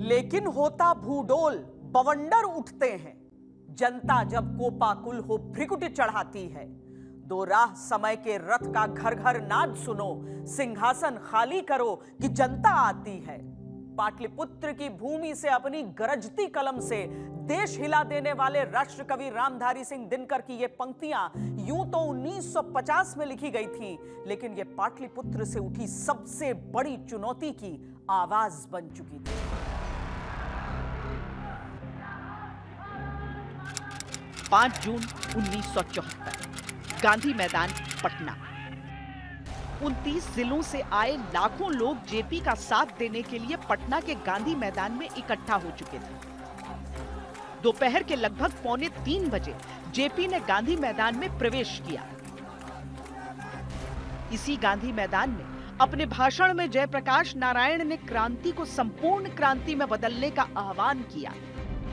लेकिन होता भूडोल, बवंडर उठते हैं। जनता जब कोपाकुल हो भ्रिकुटी चढ़ाती है। दो राह समय के रथ का घर घर नाद सुनो, सिंहासन खाली करो कि जनता आती है। पाटलिपुत्र की भूमि से अपनी गरजती कलम से देश हिला देने वाले राष्ट्र कवि रामधारी सिंह दिनकर की ये पंक्तियां यूं तो 1950 में लिखी गई थी, लेकिन ये पाटलिपुत्र से उठी सबसे बड़ी चुनौती की आवाज बन चुकी थी। पांच जून 1974, गांधी मैदान, पटना। 29 जिलों से आए लाखों लोग जेपी का साथ देने के लिए पटना के गांधी मैदान में इकट्ठा हो चुके थे। दोपहर के लगभग 2:45 बजे जेपी ने गांधी मैदान में प्रवेश किया। इसी गांधी मैदान में अपने भाषण में जयप्रकाश नारायण ने क्रांति को संपूर्ण क्रांति में बदलने का आह्वान किया।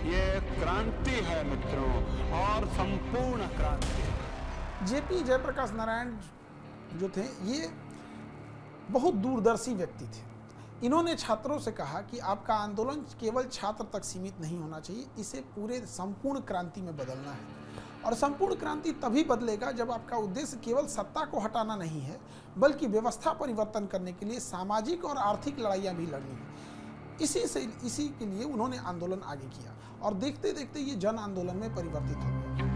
ये क्रांति है मित्रों, और संपूर्ण क्रांति। जेपी जयप्रकाश नारायण जो थे, ये बहुत दूरदर्शी व्यक्ति थे। इन्होंने छात्रों से कहा कि आपका आंदोलन केवल छात्र तक सीमित नहीं होना चाहिए, इसे पूरे संपूर्ण क्रांति में बदलना है। और संपूर्ण क्रांति तभी बदलेगा जब आपका उद्देश्य केवल सत्ता को हटाना नहीं है, बल्कि व्यवस्था परिवर्तन करने के लिए सामाजिक और आर्थिक लड़ाइयाँ भी लड़नी है। इसी के लिए उन्होंने आंदोलन आगे किया और देखते देखते ये जन आंदोलन में परिवर्तित हो गया।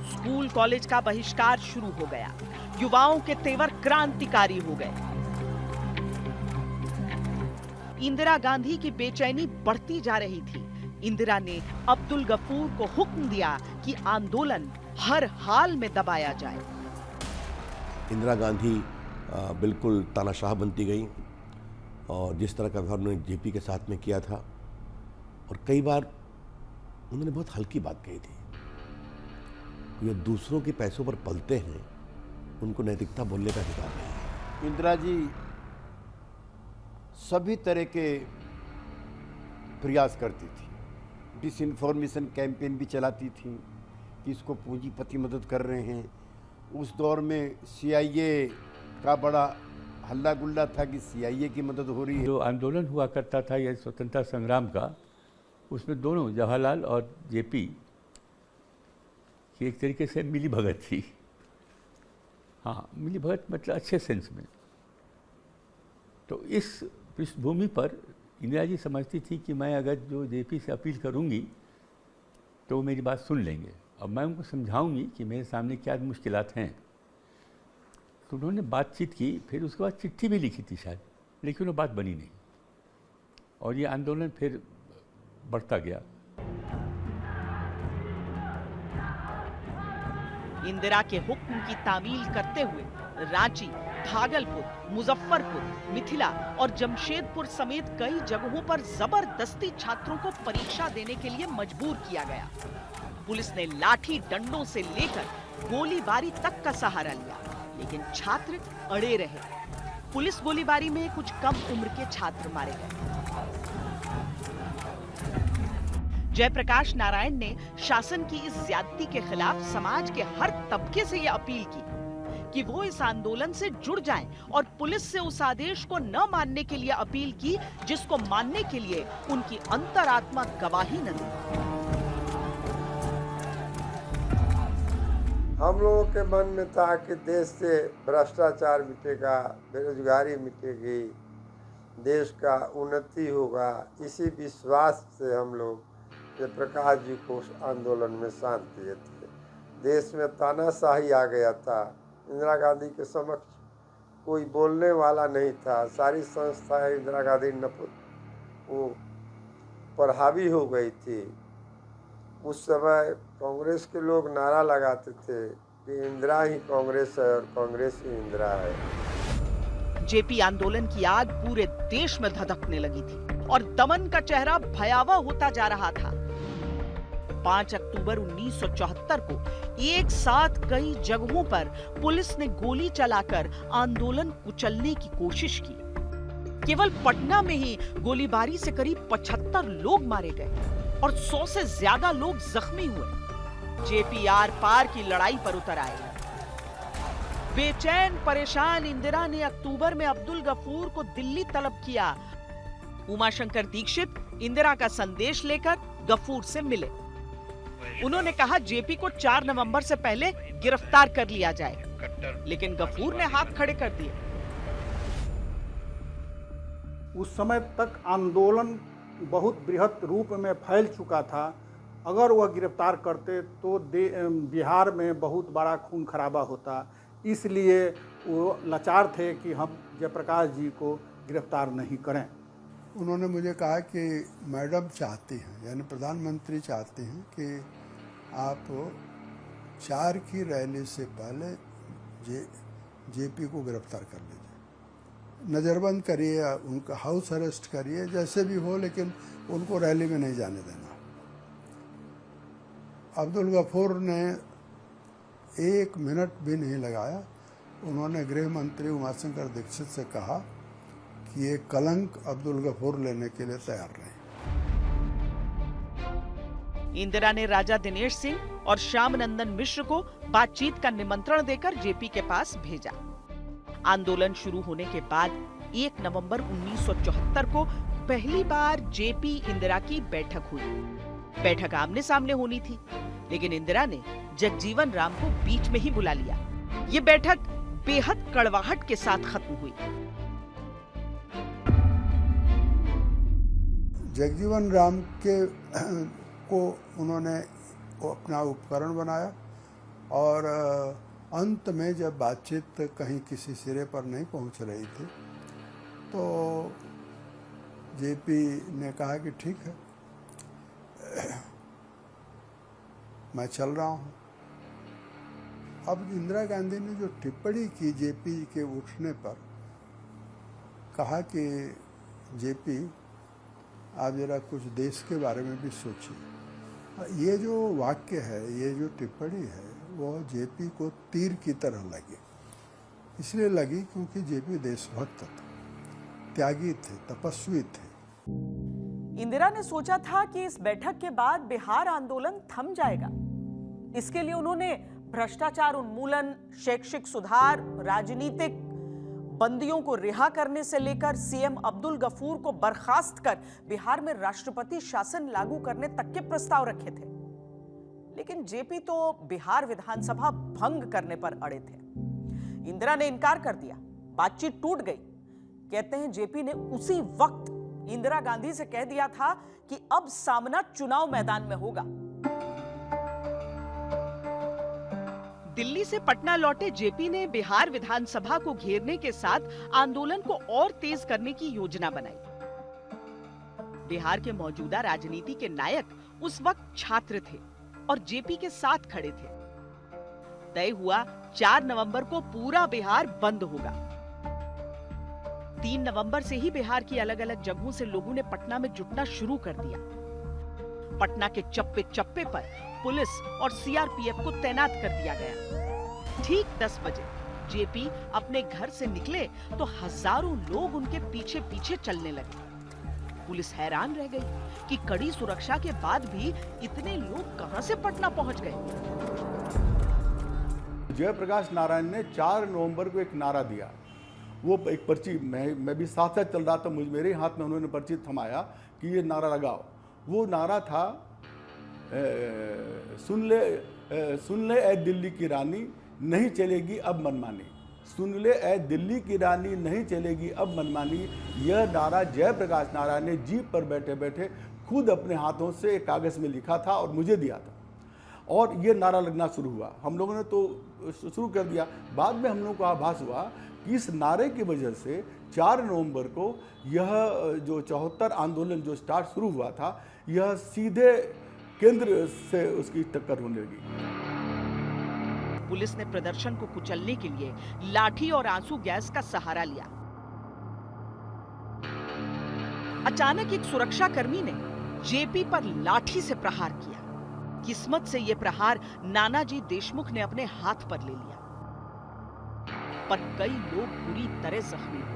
स्कूल कॉलेज का बहिष्कार शुरू हो गया। युवाओं के तेवर क्रांतिकारी हो गए। इंदिरा गांधी की बेचैनी बढ़ती जा रही थी। इंदिरा ने अब्दुल गफूर को हुक्म दिया कि आंदोलन हर हाल में दबाया जाए। इंदिरा गांधी बिल्कुल तानाशाह बनती गई और जिस तरह का व्यवहार उन्होंने जेपी के साथ में किया था, और कई बार उन्होंने बहुत हल्की बात कही थी। जो दूसरों के पैसों पर पलते हैं उनको नैतिकता बोलने का अधिकार नहीं है। इंदिरा जी सभी तरह के प्रयास करती थी। डिसइंफॉर्मेशन कैंपेन भी चलाती थी कि इसको पूंजीपति मदद कर रहे हैं। उस दौर में सीआईए का बड़ा हल्ला गुल्ला था कि सीआईए की मदद हो रही है। जो आंदोलन हुआ करता था यह स्वतंत्रता संग्राम का, उसमें दोनों जवाहरलाल और जेपी की एक तरीके से मिली भगत थी। हाँ, मिली भगत मतलब अच्छे सेंस में। तो इस पृष्ठभूमि पर इंदिरा जी समझती थी कि मैं अगर जो जेपी से अपील करूंगी तो वो मेरी बात सुन लेंगे और मैं उनको समझाऊंगी कि मेरे सामने क्या मुश्किलात हैं। तो उन्होंने बातचीत की, फिर उसके बाद चिट्ठी भी लिखी थी शायद, लेकिन वो बात बनी नहीं और ये आंदोलन फिर बढ़ता गया। इंदिरा के हुक्म की तामील करते हुए रांची, भागलपुर, मुजफ्फरपुर, मिथिला और जमशेदपुर समेत कई जगहों पर जबरदस्ती छात्रों को परीक्षा देने के लिए मजबूर किया गया। पुलिस ने लाठी डंडों से लेकर गोलीबारी तक का सहारा लिया, लेकिन छात्र अड़े रहे। पुलिस गोलीबारी में कुछ कम उम्र के छात्र मारे गए। जयप्रकाश नारायण ने शासन की इस ज्यादती के खिलाफ समाज के हर तबके से यह अपील की कि वो इस आंदोलन से जुड़ जाएं और पुलिस से उस आदेश को न मानने के लिए अपील की जिसको मानने के लिए उनकी अंतरात्मा गवाही न दे। हम लोगों के मन में था कि देश से भ्रष्टाचार मिटेगा, बेरोजगारी मिटेगी, देश का उन्नति होगा। इसी विश्वास से हम लोग जयप्रकाश जी को उस आंदोलन में शांत दिए थे। देश में तानाशाही आ गया था। इंदिरा गांधी के समक्ष कोई बोलने वाला नहीं था। सारी संस्थाएं इंदिरा गांधी वो पर हावी हो गई थी। उस समय कांग्रेस के लोग नारा लगाते थे कि इंदिरा ही कांग्रेस है और कांग्रेस ही इंदिरा है। जेपी आंदोलन की आग पूरे देश में धधकने लगी थी और दमन का चेहरा भयावह होता जा रहा था। 5 अक्टूबर 1974 को एक साथ कई जगहों पर पुलिस ने गोली चलाकर आंदोलन कुचलने की कोशिश की। केवल पटना में ही गोलीबारी से करीब 75 लोग मारे गए और 100 से ज्यादा लोग जख्मी हुए। जेपी आर पार की लड़ाई पर उतर आए। बेचैन परेशान इंदिरा ने अक्टूबर में अब्दुल गफूर को दिल्ली तलब किया। उमाशंकर दीक्षित इंदिरा का संदेश लेकर गफूर से मिले। उन्होंने कहा जेपी को 4 नवंबर से पहले गिरफ्तार कर लिया जाए, लेकिन गफूर ने हाथ खड़े कर दिए। उस समय तक आंदोलन बहुत बृहत रूप में फैल चुका था। अगर वह गिरफ्तार करते तो बिहार में बहुत बड़ा खून खराबा होता, इसलिए वो लाचार थे कि हम जयप्रकाश जी को गिरफ्तार नहीं करें। उन्होंने मुझे कहा कि मैडम चाहती हैं, यानी प्रधानमंत्री चाहते हैं कि आप 4 की रैली से पहले जेपी को गिरफ्तार कर लीजिए, नज़रबंद करिए, उनका हाउस अरेस्ट करिए, जैसे भी हो, लेकिन उनको रैली में नहीं जाने देना। अब्दुल गफूर ने 1 मिनट भी नहीं लगाया। उन्होंने गृह मंत्री उमाशंकर दीक्षित से कहा कि ये कलंक अब्दुल गफूर लेने के लिए तैयार रहे। इंदिरा ने राजा दिनेश सिंह और श्याम नंदन मिश्र को बातचीत का निमंत्रण देकर जेपी के पास भेजा। आंदोलन शुरू होने के बाद 1 नवंबर 1974 को पहली बार जेपी इंदिरा की बैठक हुई। बैठक आमने सामने होनी थी, लेकिन इंदिरा ने जगजीवन राम को बीच में ही बुला लिया। ये बैठक बेहद कड़वाहट के साथ खत्म हुई। जगजीवन राम को उन्होंने अपना उपकरण बनाया और अंत में जब बातचीत कहीं किसी सिरे पर नहीं पहुंच रही थी तो जेपी ने कहा कि ठीक है, मैं चल रहा हूं। अब इंदिरा गांधी ने जो टिप्पणी की जेपी के उठने पर, कहा कि जेपी आप जरा कुछ देश के बारे में भी सोचिए। ये जो वाक्य है, ये जो टिप्पणी है, वो जेपी को तीर की तरह लगी। इसलिए लगी क्योंकि जेपी देशभक्त था, त्यागी थे, तपस्वी थे। इंदिरा ने सोचा था कि इस बैठक के बाद बिहार आंदोलन थम जाएगा। इसके लिए उन्होंने भ्रष्टाचार उन्मूलन, शैक्षिक सुधार, राजनीतिक बंदियों को रिहा करने से लेकर सीएम अब्दुल गफूर को बर्खास्त कर बिहार में राष्ट्रपति शासन लागू करने तक के प्रस्ताव रखे थे। लेकिन जेपी तो बिहार विधानसभा भंग करने पर अड़े थे। इंदिरा ने इनकार कर दिया, बातचीत टूट गई। कहते हैं जेपी ने उसी वक्त इंदिरा गांधी से कह दिया था कि अब सामना चुनाव मैदान में होगा। दिल्ली से पटना लौटे जेपी ने बिहार विधानसभा को घेरने के साथ आंदोलन को और तेज करने की योजना बनाई। बिहार के मौजूदा राजनीति के नायक उस वक्त छात्र थे और जेपी के साथ खड़े थे। तय हुआ 4 नवंबर को पूरा बिहार बंद होगा। 3 नवंबर से ही बिहार की अलग अलग जगहों से लोगों ने पटना में जुटना शुरू कर दिया। पटना के चप्पे चप्पे पर पुलिस और सीआरपीएफ को तैनात कर दिया गया। ठीक 10 बजे जेपी अपने घर से निकले तो हजारों लोग उनके पीछे पीछे चलने लगे। पुलिस हैरान रह गई कि कड़ी सुरक्षा के बाद भी इतने लोग कहां से पटना पहुंच गए। जयप्रकाश नारायण ने 4 नवंबर को एक नारा दिया। वो एक पर्ची, मैं भी साथ साथ चल रहा था, मेरे हाथ में उन्होंने पर्ची थमाया कि ये नारा लगाओ। वो नारा था सुन ले ए दिल्ली की रानी, नहीं चलेगी अब मनमानी। सुन ले ए दिल्ली की रानी, नहीं चलेगी अब मनमानी। यह नारा जयप्रकाश नारायण ने जीप पर बैठे बैठे खुद अपने हाथों से एक कागज़ में लिखा था और मुझे दिया था, और ये नारा लगना शुरू हुआ। हम लोगों ने तो शुरू कर दिया। बाद में हम लोगों को आभास हुआ कि इस नारे की वजह से 4 नवंबर को यह जो 74 आंदोलन जो स्टार्ट शुरू हुआ था, यह सीधे केंद्र से उसकी टक्कर होने लगी। पुलिस ने प्रदर्शन को कुचलने के लिए लाठी और आंसू गैस का सहारा लिया। अचानक एक सुरक्षा कर्मी ने जेपी पर लाठी से प्रहार किया। किस्मत से यह प्रहार नानाजी देशमुख ने अपने हाथ पर ले लिया, पर कई लोग बुरी तरह जख्मी हुए।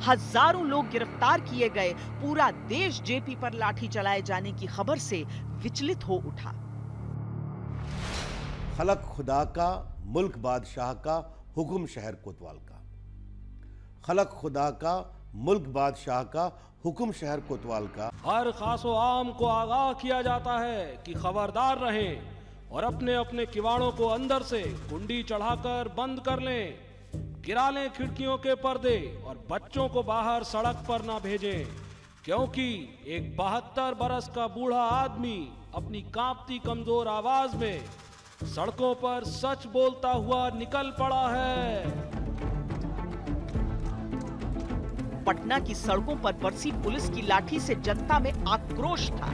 हजारों लोग गिरफ्तार किए गए। पूरा देश जेपी पर लाठी चलाए जाने की खबर से विचलित हो उठा। खलक खुदा का, मुल्क बादशाह का, हुक्म शहर कोतवाल का। खलक खुदा का, मुल्क बादशाह का, हुक्म शहर कोतवाल का। हर खासो आम को आगाह किया जाता है कि खबरदार रहें और अपने अपने किवाड़ों को अंदर से कुंडी चढ़ाकर बंद कर लें, गिरा लें खिड़कियों के पर्दे और बच्चों को बाहर सड़क पर ना भेजें, क्योंकि एक 72 बरस का बूढ़ा आदमी अपनी कांपती कमजोर आवाज में सड़कों पर सच बोलता हुआ निकल पड़ा है। पटना की सड़कों पर बरसी पुलिस की लाठी से जनता में आक्रोश था।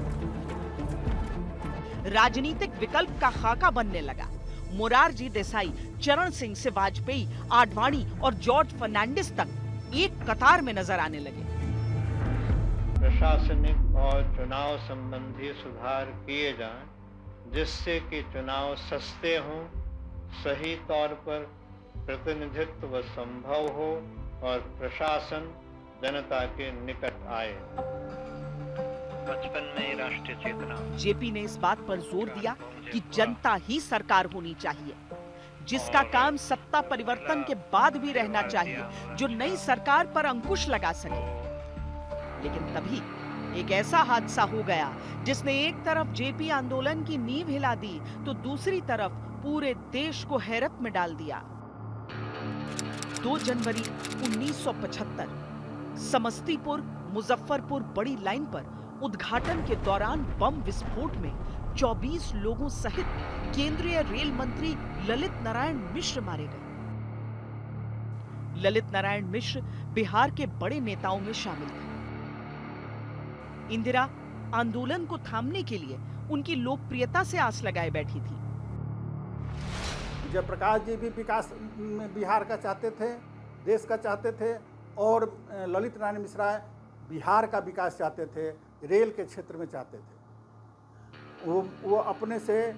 राजनीतिक विकल्प का खाका बनने लगा। मोरारजी देसाई, चरण सिंह से वाजपेयी, आडवाणी और जॉर्ज फर्नांडिस तक एक कतार में नजर आने लगे। प्रशासनिक और चुनाव संबंधी सुधार किए जाएं, जिससे कि चुनाव सस्ते हों, सही तौर पर प्रतिनिधित्व संभव हो और प्रशासन जनता के निकट आए। बचपन में राष्ट्रीय चेतना। जेपी ने इस बात पर जोर दिया कि जनता ही सरकार होनी चाहिए, जिसका काम सत्ता परिवर्तन के बाद भी रहना चाहिए, जो नई सरकार पर अंकुश लगा सके। लेकिन तभी एक ऐसा हादसा हो गया जिसने एक तरफ जेपी आंदोलन की नींव हिला दी तो दूसरी तरफ पूरे देश को हैरत में डाल दिया। 2 जनवरी 1975 समस्तीपुर मुजफ्फरपुर बड़ी लाइन पर उद्घाटन के दौरान बम विस्फोट में 24 लोगों सहित केंद्रीय रेल मंत्री ललित नारायण मिश्र मारे गए। ललित नारायण मिश्र बिहार के बड़े नेताओं में शामिल थे। इंदिरा आंदोलन को थामने के लिए उनकी लोकप्रियता से आस लगाए बैठी थी। जयप्रकाश जी भी विकास बिहार का चाहते थे, देश का चाहते थे, और ललित नारायण मिश्रा बिहार का विकास चाहते थे, रेल के क्षेत्र में चाहते थे। वो अपने से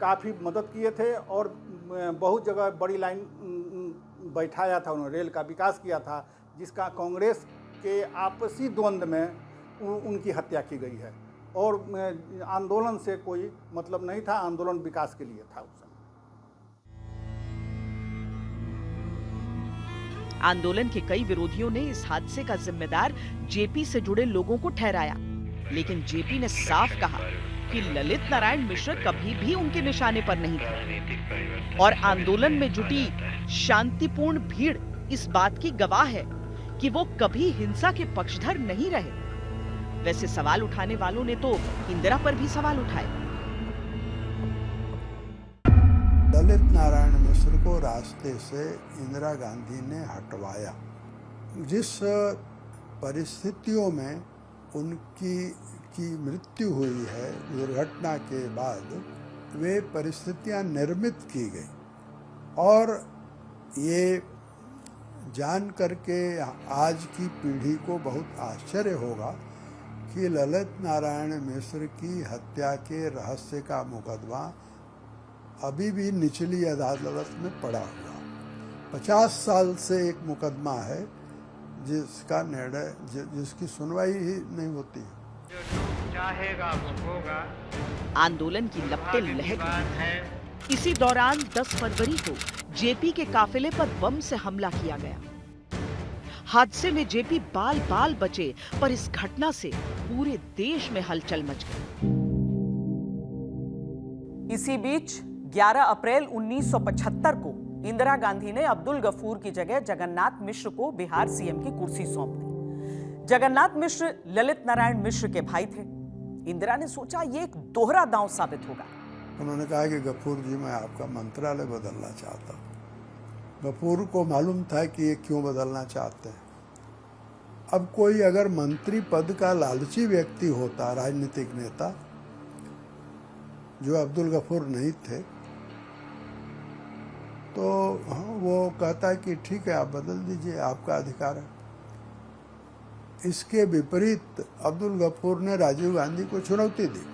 काफ़ी मदद किए थे और बहुत जगह बड़ी लाइन बैठाया था, उन्होंने रेल का विकास किया था, जिसका कांग्रेस के आपसी द्वंद्व में उनकी हत्या की गई है। और आंदोलन से कोई मतलब नहीं था, आंदोलन विकास के लिए था उस समय। आंदोलन के कई विरोधियों ने इस हादसे का जिम्मेदार जेपी से जुड़े लोगों को ठहराया, लेकिन जेपी ने साफ कहा कि ललित नारायण मिश्र कभी भी उनके निशाने पर नहीं थे और आंदोलन में जुटी शांतिपूर्ण भीड़ इस बात की गवाह है कि वो कभी हिंसा के पक्षधर नहीं रहे। वैसे सवाल उठाने वालों ने तो इंदिरा पर भी सवाल उठाए। ललित नारायण मिश्र को रास्ते से इंदिरा गांधी ने हटवाया। जिस परिस्थितियों में उनकी मृत्यु हुई है दुर्घटना के बाद, वे परिस्थितियां निर्मित की गई और ये जान करके आज की पीढ़ी को बहुत आश्चर्य होगा कि ललित नारायण मिश्र की हत्या के रहस्य का मुकदमा अभी भी निचली अदालत में पड़ा हुआ। 50 साल से एक मुकदमा है जिसका निर्णय जिसकी सुनवाई ही नहीं होती है। चाहेगा वो होगा। आंदोलन की लपटें लहक। इसी दौरान 10 फरवरी को जेपी के काफिले पर बम से हमला किया गया। हादसे में जेपी बाल बाल बचे, पर इस घटना से पूरे देश में हलचल मच गई। इसी बीच 11 अप्रैल 1975 को इंदिरा गांधी ने अब्दुल गफूर की जगह जगन्नाथ मिश्र को बिहार सीएम की कुर्सी सौंप दी। जगन्नाथ मिश्र ललित नारायण मिश्र के भाई थे। इंदिरा ने सोचा ये एक दोहरा दांव साबित होगा। उन्होंने कहा कि गफूर जी, मैं आपका मंत्रालय बदलना चाहता हूँ। गफूर को मालूम था कि ये क्यों बदलना चाहते हैं। अब कोई अगर मंत्री पद का लालची व्यक्ति होता, राजनीतिक नेता, जो अब्दुल गफूर नहीं थे, तो वो कहता है कि ठीक है, आप बदल दीजिए, आपका अधिकार है। इसके विपरीत अब्दुल गफूर ने राजीव गांधी को चुनौती दी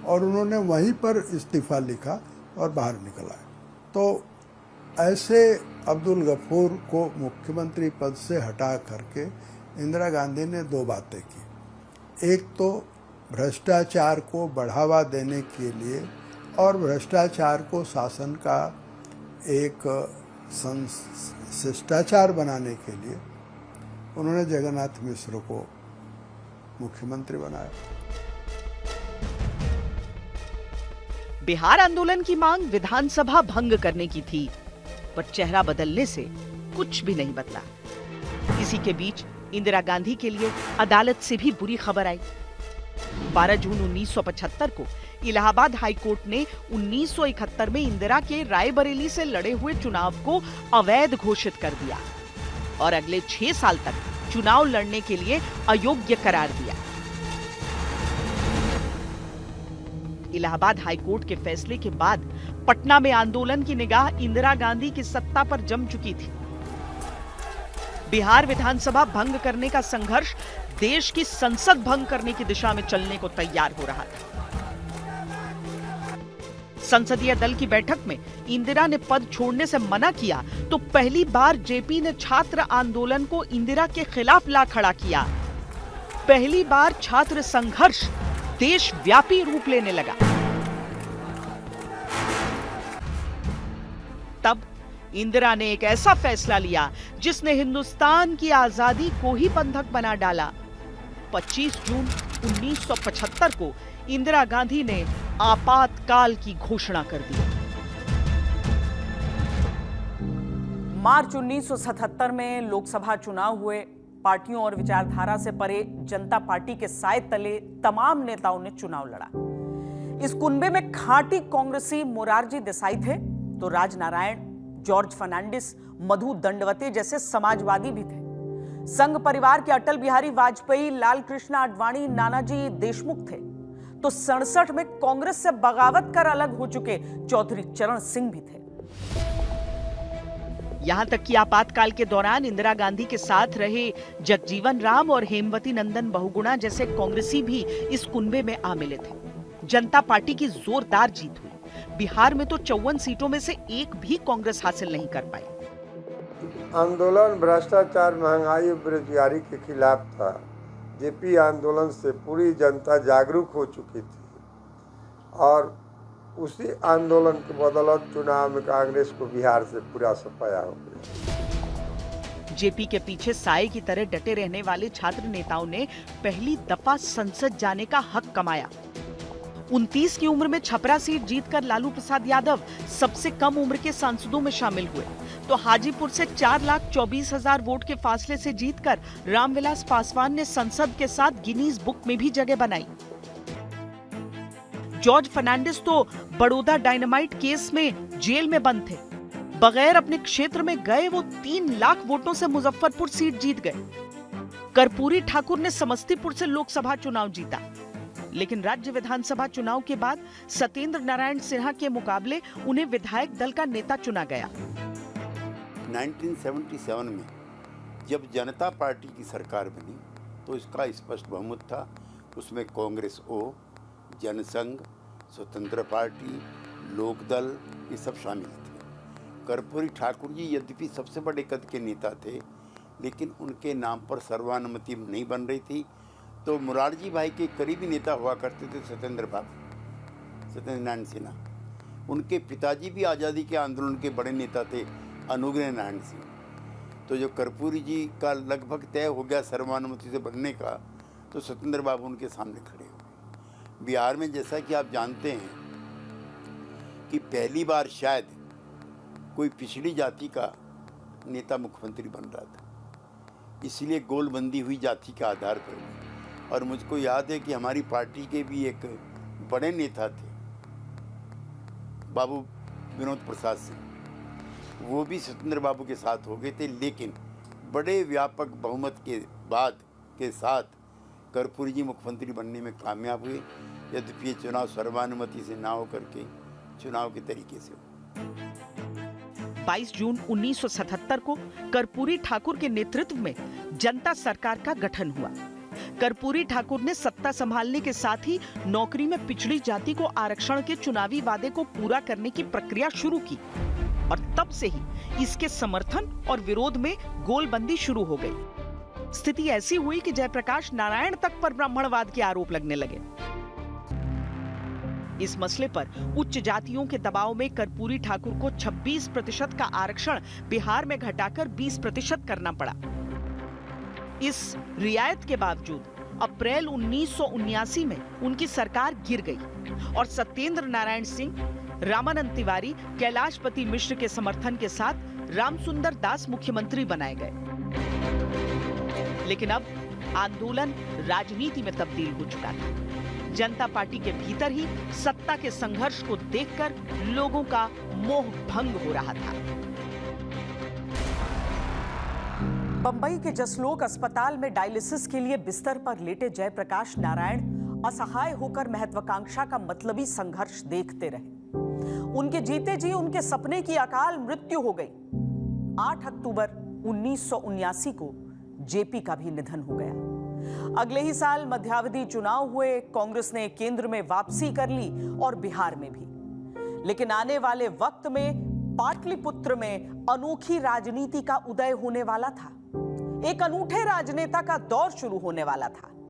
और उन्होंने वहीं पर इस्तीफा लिखा और बाहर निकल आए। तो ऐसे अब्दुल गफूर को मुख्यमंत्री पद से हटा करके इंदिरा गांधी ने 2 बातें की। एक तो भ्रष्टाचार को बढ़ावा देने के लिए और भ्रष्टाचार को शासन का एक शिष्टाचार बनाने के लिए उन्होंने जगन्नाथ मिश्र को मुख्यमंत्री बनाया। बिहार आंदोलन की मांग विधानसभा भंग करने की थी, पर चेहरा बदलने से कुछ भी नहीं बदला। इसी के बीच इंदिरा गांधी के लिए अदालत से भी बुरी खबर आई। 12 जून 1975 को इलाहाबाद हाई कोर्ट ने 1971 में इंदिरा के रायबरेली से लड़े हुए चुनाव को अवैध घोषित कर दिया और अगले 6 साल तक चुनाव लड़ने के लिए अयोग्य करार दिया। इलाहाबाद हाई कोर्ट के फैसले के बाद पटना में आंदोलन की निगाह इंदिरा गांधी की सत्ता पर जम चुकी थी। बिहार विधानसभा भंग करने का संघर्ष देश की संसद भंग करने की दिशा में चलने को तैयार हो रहा था। संसदीय दल की बैठक में इंदिरा ने पद छोड़ने से मना किया तो पहली बार जेपी ने छात्र आंदोलन को इंदिरा के खिलाफ ला खड़ा किया। पहली बार छात्र संघर्ष देशव्यापी रूप लेने लगा। तब इंदिरा ने एक ऐसा फैसला लिया जिसने हिंदुस्तान की आजादी को ही बंधक बना डाला। 25 जून 1975 को इंदिरा गांधी ने आपातकाल की घोषणा कर दी। मार्च 1977 में लोकसभा चुनाव हुए। पार्टियों और विचारधारा से परे जनता पार्टी के साए तले तमाम नेताओं ने चुनाव लड़ा। इस कुनबे में खांटी कांग्रेसी मोरारजी देसाई थे तो राजनारायण, जॉर्ज फर्नांडिस, मधु दंडवते जैसे समाजवादी भी थे। संघ परिवार के अटल बिहारी वाजपेयी, लाल कृष्ण आडवाणी, नानाजी देशमुख थे तो 67 में कांग्रेस से बगावत कर अलग हो चुके चौधरी चरण सिंह भी थे। यहां तक कि आपातकाल के दौरान इंदिरा गांधी के साथ रहे जगजीवन राम और हेमवती नंदन बहुगुणा जैसे कांग्रेसी भी इस कुनबे में आ मिले थे। जनता पार्टी की जोरदार जीत हुई। बिहार में तो 54 सीटों में से एक भी कांग्रेस हासिल नहीं कर पाई। आंदोलन भ्रष्टाचार, महंगाई और बेरोजगारी के खिलाफ था। जेपी आंदोलन से पूरी जनता जागरूक हो चुकी थी और उसी आंदोलन के बदौलत चुनाव में कांग्रेस को बिहार से पूरा सफाया हो गया। जेपी के पीछे साए की तरह डटे रहने वाले छात्र नेताओं ने पहली दफा संसद जाने का हक कमाया। 29 की उम्र में छपरा सीट जीतकर लालू प्रसाद यादव सबसे कम उम्र के सांसदों में शामिल हुए तो हाजीपुर से 4,24,000 वोट के फासले से जीतकर रामविलास पासवान ने संसद के साथ गिनीज बुक में भी जगह बनाई। जॉर्ज फर्नांडिस तो बड़ौदा डायनामाइट केस में जेल में बंद थे। बगैर अपने क्षेत्र में गए वो 3 लाख वोटों से मुजफ्फरपुर सीट जीत गए। कर्पूरी ठाकुर ने समस्तीपुर से लोकसभा चुनाव जीता, लेकिन राज्य विधानसभा चुनाव के बाद सत्येंद्र नारायण सिन्हा के मुकाबले उन्हें विधायक दल का नेता चुना गया। 1977 में जब जनता पार्टी की सरकार बनी तो इसका स्पष्ट बहुमत था। उसमें कांग्रेस ओ, जनसंघ, स्वतंत्र पार्टी, लोकदल ये सब शामिल थे। कर्पूरी ठाकुर जी यद्यपि सबसे बड़े कद के नेता थे, लेकिन उनके नाम पर सर्वानुमति नहीं बन रही थी। तो मुरारजी भाई के करीबी नेता हुआ करते थे सत्येंद्र नारायण सिन्हा। उनके पिताजी भी आज़ादी के आंदोलन के बड़े नेता थे, अनुग्रह नारायण सिंह। तो जो कर्पूरी जी का लगभग तय हो गया सर्वानुमति से बनने का, तो सत्येंद्र बाबू उनके सामने खड़े हुए। बिहार में जैसा कि आप जानते हैं कि पहली बार शायद कोई पिछड़ी जाति का नेता मुख्यमंत्री बन रहा था, इसलिए गोलबंदी हुई जाति के आधार पर। और मुझको याद है कि हमारी पार्टी के भी एक बड़े नेता थे, बाबू विनोद प्रसाद सिंह, वो भी सत्येंद्र बाबू के साथ हो गए थे। लेकिन बड़े व्यापक बहुमत के बाद के साथ कर्पूरी जी मुख्यमंत्री बनने में कामयाब हुए, यद्यपि ये चुनाव सर्वानुमति से ना हो करके चुनाव के तरीके से हो। 22 जून 1977 को कर्पूरी ठाकुर के नेतृत्व में जनता सरकार का गठन हुआ। कर्पूरी ठाकुर ने सत्ता संभालने के साथ ही नौकरी में पिछड़ी जाति को आरक्षण के चुनावी वादे को पूरा करने की प्रक्रिया शुरू की और तब से ही इसके समर्थन और विरोध में गोलबंदी शुरू हो गई। स्थिति ऐसी हुई कि जयप्रकाश नारायण तक पर ब्राह्मणवाद के आरोप लगने लगे। इस मसले पर उच्च जातियों के दबाव में कर्पूरी ठाकुर को 26% का आरक्षण बिहार में घटाकर 20% करना पड़ा। इस रियायत के बावजूद अप्रैल 1979 में उनकी सरकार गिर गई और सत्येंद्र नारायण सिंह, रामानंद तिवारी, कैलाशपति मिश्र के समर्थन के साथ रामसुंदर दास मुख्यमंत्री बनाए गए। लेकिन अब आंदोलन राजनीति में तब्दील हो चुका था। जनता पार्टी के भीतर ही सत्ता के संघर्ष को देखकर लोगों का मोह भंग हो रहा था। बंबई के जसलोक अस्पताल में डायलिसिस के लिए बिस्तर पर लेटे जयप्रकाश नारायण असहाय होकर महत्वाकांक्षा का मतलबी संघर्ष देखते रहे। उनके जीते जी उनके सपने की अकाल मृत्यु हो गई। 8 अक्टूबर 1979 को जेपी का भी निधन हो गया। अगले ही साल मध्यावधि चुनाव हुए, कांग्रेस ने केंद्र में वापसी कर ली और बिहार में भी। लेकिन आने वाले वक्त में पाटलिपुत्र में अनोखी राजनीति का उदय होने वाला था। एक अनूठे राजनेता का दौर शुरू होने वाला था।